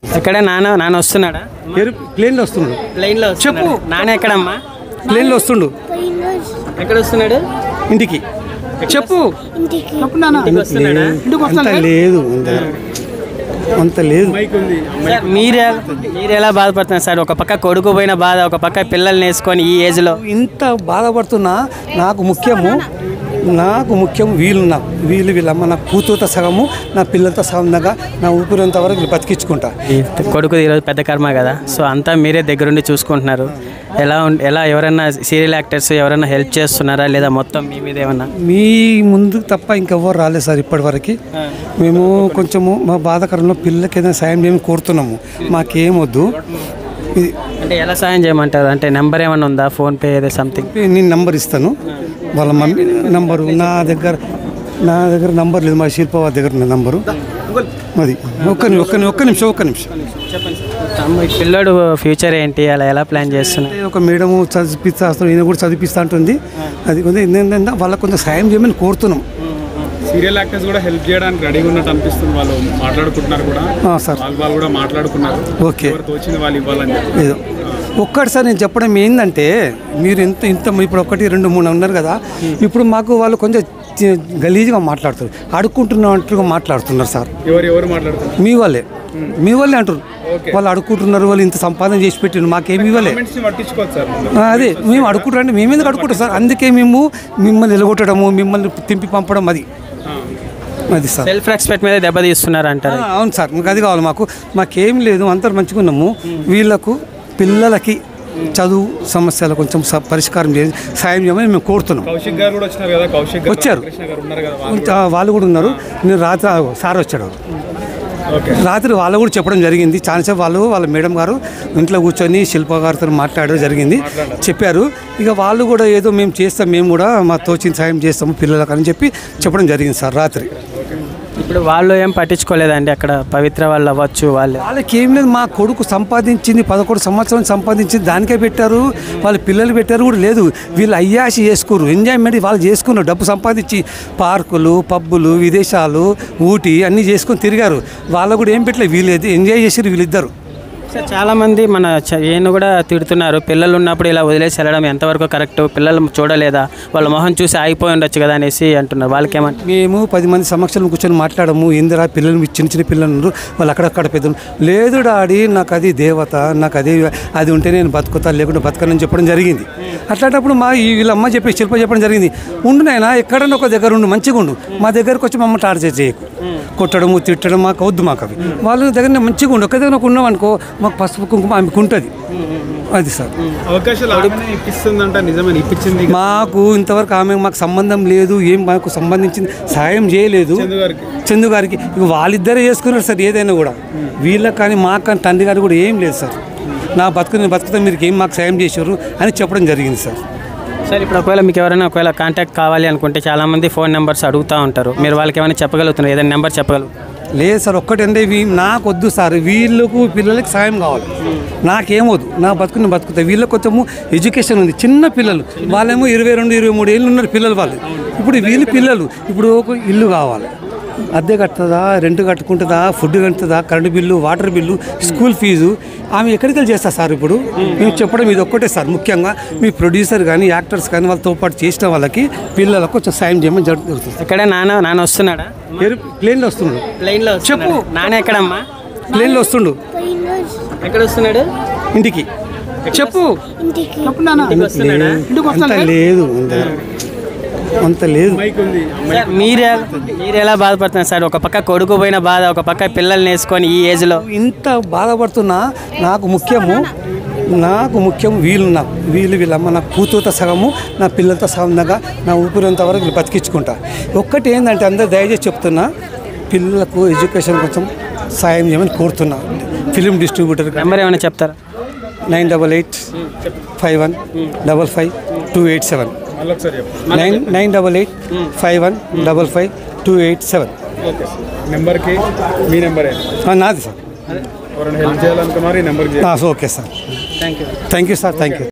ఎక్కడ నాన్న వస్తున్నాడా? ప్లేన్లో వస్తున్నాడు. ప్లేన్లో చెప్పు. నాన్న ఎక్కడమ్మా? ప్లేన్లో వస్తుండు. ఎక్కడ వస్తున్నాడు? ఇంటికి చెప్పు. వస్తున్నాడా? లేదు అంత లేదు. మీరు ఎలా బాధపడుతున్నారు సార్? ఒక పక్క కొడుకు పోయిన బాధ, ఒక పక్క పిల్లల్ని వేసుకొని ఈ ఏజ్లో ఇంత బాధపడుతున్నా నాకు ముఖ్యం వీళ్ళమ్మ నా కూతురుతో సగము, నా పిల్లలతో సగం దాకా నా ఊపిరంత వరకు బతికించుకుంటా. కొడుకు ఈరోజు పెద్ద కర్మ కదా, సో అంతా మీరే దగ్గరుండి చూసుకుంటున్నారు. ఎలా ఎవరైనా సీరియల్ యాక్టర్స్ ఎవరైనా హెల్ప్ చేస్తున్నారా లేదా మొత్తం మీ మీద ఏమన్నా? మీ ముందు తప్ప ఇంకెవ్వరు రాలేదు సార్ ఇప్పటి వరకు. మేము కొంచెము మా బాధాకరంలో పిల్లలకి ఏదైనా సాయం చేయమని కోరుతున్నాము. మాకేమొద్దు. అంటే ఎలా సాయం చేయమంటారు? అంటే నెంబర్ ఏమైనా ఉందా? ఫోన్పే ఏదో సంథింగ్? నేను నెంబర్ ఇస్తాను, వాళ్ళ మమ్మీ నంబరు. నా దగ్గర నంబర్ లేదు, మా శిల్ప దగ్గర ఉన్న నంబరు అది. ఒక్క నిమిషం పిల్లడు ఫ్యూచర్ ఏంటి, అలా ఎలా ప్లాన్ చేస్తున్నారు? ఒక మేడము చదివిస్తాను, ఈయన కూడా చదివిస్తా ఉంటుంది. అది కొంచెం వాళ్ళకి కొంచెం సాయం చేయమని కోరుతున్నాం. సీరియల్ యాక్టర్స్ కూడా హెల్ప్ చేయడానికి రెడీగా ఉన్నట్టు అనిపిస్తుంది. వాళ్ళు మాట్లాడుకుంటున్నారు కూడా సార్, వాళ్ళు కూడా మాట్లాడుకున్నారు. ఓకే, తోచింది వాళ్ళు ఇవ్వాలని ఏదో ఒక్కటిసారి నేను చెప్పడం ఏంటంటే, మీరు ఇంత ఇప్పుడు 1, 2, 3 ఉన్నారు కదా, ఇప్పుడు మాకు వాళ్ళు కొంచెం గలీజ్గా మాట్లాడుతారు, అడుక్కుంటున్నట్టుగా మాట్లాడుతున్నారు సార్. ఎవరు మాట్లాడుతున్నారు? మీ వాళ్ళే అంటారు. వాళ్ళు అడుక్కుంటున్నారు, వాళ్ళు ఇంత సంపాదన చేసి పెట్టిన మాకేమి ఇవ్వలే. అదే మేము అడుక్కుంటాం అంటే మేము ఎందుకు అడుక్కుంటాం సార్? అందుకే మేము మిమ్మల్ని నిలగొట్టడము, మిమ్మల్ని తింపి పంపడం అది సార్. సెల్ఫ్ రెస్పెక్ట్ మీద దెబ్బ తీస్తున్నారు అంటారు. అవును సార్, మీకు అది కావాలి. మాకేం లేదు, అందరు మంచిగా ఉన్నాము. వీళ్ళకు పిల్లలకి చదువు సమస్యలు కొంచెం పరిష్కారం చేసి సాయం చేయమని మేము కోరుతున్నాం. వచ్చారు, వాళ్ళు కూడా ఉన్నారు. నేను రాత్రి సార్ వచ్చాడు, రాత్రి వాళ్ళు కూడా చెప్పడం జరిగింది. చాలాసేపు వాళ్ళ మేడం గారు ఇంట్లో కూర్చొని శిల్ప గారితో మాట్లాడడం జరిగింది, చెప్పారు. ఇక వాళ్ళు కూడా ఏదో మేము చేస్తాం, మేము కూడా మా తోచిన సాయం చేస్తాము పిల్లలకు అని చెప్పడం జరిగింది సార్ రాత్రి. ఇప్పుడు వాళ్ళు ఏం పట్టించుకోలేదండి అక్కడ? పవిత్ర వాళ్ళు అవ్వచ్చు, వాళ్ళకి ఏం లేదు. మా కొడుకు సంపాదించింది 11 సంవత్సరాలు సంపాదించింది దానికే పెట్టారు, వాళ్ళ పిల్లలు పెట్టారు కూడా లేదు. వీళ్ళు అయ్యాసి చేసుకోరు, ఎంజాయ్మెంట్ వాళ్ళు చేసుకున్నారు. డబ్బు సంపాదించి పార్కులు, పబ్బులు, విదేశాలు, ఊటీ అన్నీ చేసుకొని తిరిగారు. వాళ్ళు కూడా ఏం పెట్టలేదు, వీళ్ళు ఎంజాయ్ చేసారు వీళ్ళిద్దరు. సార్ చాలామంది మన ఈయన కూడా తిడుతున్నారు, పిల్లలు ఉన్నప్పుడు ఇలా వదిలేసి వెళ్ళడం ఎంతవరకు కరెక్ట్? పిల్లలు చూడలేదా? వాళ్ళ మొహం చూసి ఆగిపోయి ఉండొచ్చు కదా అనేసి అంటున్నారు. వాళ్ళకేమంటే మేము 10 మంది సమక్షంలో కూర్చొని మాట్లాడము. ఏందిరా పిల్లలు, చిన్న పిల్లలు వాళ్ళు అక్కడక్కడ పెద్ద లేదు డాడీ, నాకు అది దేవత, నాకు అది ఉంటే నేను బతుకుతా, లేకుంటే బతకనని చెప్పడం జరిగింది. అట్లాంటప్పుడు వీళ్ళమ్మ శిల్ప చెప్పడం జరిగింది, ఉండు నాయనా ఎక్కడన్నా ఒక దగ్గర ఉండు, మంచిగా ఉండు, మా దగ్గరకు వచ్చి మమ్మల్ని టార్చర్ చేయకు, కొట్టడము తిట్టడం మాకు వద్దు. మాకు అవి వాళ్ళ దగ్గర మంచిగా ఉండు, ఒక దగ్గర ఉన్నాం అనుకో మాకు పసుపు కుంకుమ ఆమెకు ఉంటుంది. అది సార్ మాకు ఇంతవరకు మాకు సంబంధం లేదు, ఏం మాకు సంబంధించింది సాయం చేయలేదు. చందు గారికి వాళ్ళిద్దరే చేసుకున్నారు సార్ ఏదైనా కూడా. వీళ్ళకి కానీ మాకు కానీ తండ్రి గారు కూడా ఏం లేదు సార్. నా బతుకుతా మీరు ఏం మాకు సాయం చేశారు అని చెప్పడం జరిగింది సార్. సార్ ఇప్పుడు మీకు ఎవరైనా కాంటాక్ట్ కావాలి అనుకుంటే చాలామంది ఫోన్ నెంబర్స్ అడుగుతూ ఉంటారు, మీరు వాళ్ళకి ఏమైనా చెప్పగలుగుతున్నారు? ఏదైనా నెంబర్ చెప్పగలుగుతారు? లేదు సార్, ఒక్కటంటే నాకు వద్దు సార్, వీళ్ళకు పిల్లలకి సాయం కావాలి, నాకేమొద్దు. నా బతుకుతా. వీళ్ళకి కొంచెము ఎడ్యుకేషన్ ఉంది, చిన్న పిల్లలు, వాళ్ళేమో 22, 23 ఏళ్ళు ఉన్నారు పిల్లలు వాళ్ళు. ఇప్పుడు వీళ్ళు పిల్లలు ఇప్పుడు ఒక ఇల్లు కావాలి, అద్దె కట్టుతుందా, రెంట్ కట్టుకుంటుందా, ఫుడ్ కట్టుతుందా, current bill, water bill, school fees ఆమె ఎక్కడికి వెళ్ళి చేస్తారు సార్? ఇప్పుడు మేము చెప్పడం ఇది ఒక్కటే సార్. ముఖ్యంగా మీ ప్రొడ్యూసర్ కానీ యాక్టర్స్ కానీ వాళ్ళతో పాటు చేసిన వాళ్ళకి పిల్లలకు కొంచెం సాయం చేయమని జరుగుతుంది. ఎక్కడ నాన్న వస్తున్నాడా? ప్లేన్లో వస్తున్నాడు. ప్లేన్లో చెప్పు. నాన్న ఎక్కడమ్మా? ప్లేన్లో వస్తుండు. ఎక్కడ వస్తున్నాడు? ఇంటికి చెప్పు. అంత లేదు. మీరు ఎలా బాధపడుతున్నారు సార్? ఒక పక్క కొడుకు పోయిన బాధ, ఒక పక్క పిల్లల్ని వేసుకొని ఈ ఏజ్లో ఇంత బాధపడుతున్నా నాకు ముఖ్యం వీళ్ళమ్మ నా కూతురుతో సగము, నా పిల్లలతో సగం దాకా నా ఊపిరంత వరకు బతికించుకుంటా. ఒక్కటి ఏంటంటే అందరూ దయచేసి చెప్తున్నా, పిల్లలకు ఎడ్యుకేషన్ కొంచెం సాయం చేయమని కోరుతున్నా. ఫిలిం డిస్ట్రిబ్యూటర్ నెంబర్ ఏమైనా చెప్తారా? 988 51 55 287 988 51 55 287. నెంబర్కి మీ నెంబరే నాది సార్. హెల్ప్ చేయాలనుకున్నారు ఈ నెంబర్కి. Okay sir, thank you sir, thank you.